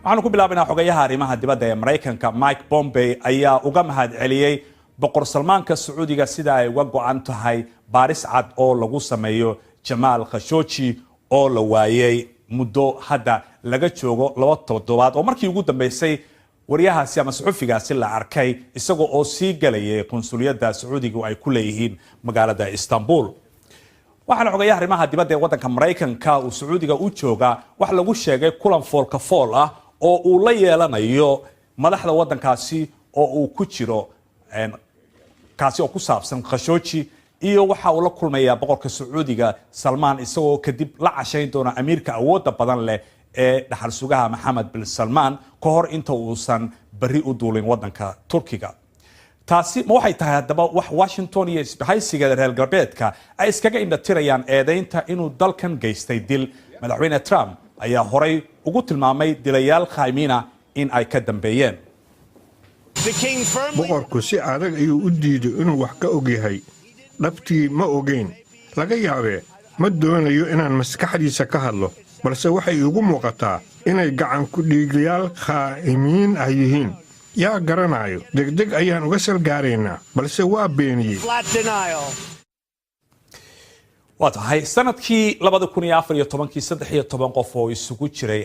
waxaanu ku bilaabaynaa xogayaha arrimaha dibadda ee Mareykanka Mike Pompeo ayaa uga mahad celiyay boqor Salmaanka Sacuudiga sida ay uga go'an tahay baaris cad oo lagu sameeyo Jamal Khashoggi oo la waayay muddo hadda laga joogo 2 toddobaad oo markii ugu dambeysay wariyahaasi ama suxufigaasi la arkay isagoo oo sii galayay konsuliyadda Sacuudiga ay ku leeyihiin magaalada Istanbul. waxaana xogayaha arrimaha dibadda ee waddanka Mareykanka uu Sacuudiga u jooga wax lagu sheegay kulan foolka fool ah oo uu la yeelanayo madaxda waddankaasi oo uu ku jiro kaasi oo ku saabsan Khashoggi iyo waxa uu la kulmayaa boqorka Sacuudiga Salman isagoo kadib la cashayn doona amiirka awoodda badan leh ee dhaxal sugaha Mohammed bin Salman ka hor inta uusan bari u duulin waddanka Turkiga. taasi ma waxay tahay haddaba wax Washington iyo isbahaysiga reer galbeedka ay iskaga indhatirayaan eedaynta inuu dalkan geystay dil. madaxweyne Trump ayaa horay ugu tilmaamay dilayaal khaymiina in ay ka dambeeyeen. boqorku si adag ayuu u diiday inuu wax ka og yahay dhabtii ma ogeyn laga yaabee ma doonayo inaan maskaxdiisa ka hadlo balse waxay iigu muuqataa inay gacan ku dhiigayaal khaa'imiin ah yihiin. yaa garanayo degdeg ayaan uga salgaaraynaa balse waa beeniyey. waa tahay sanadkii 2014 13 qof oo isugu jiray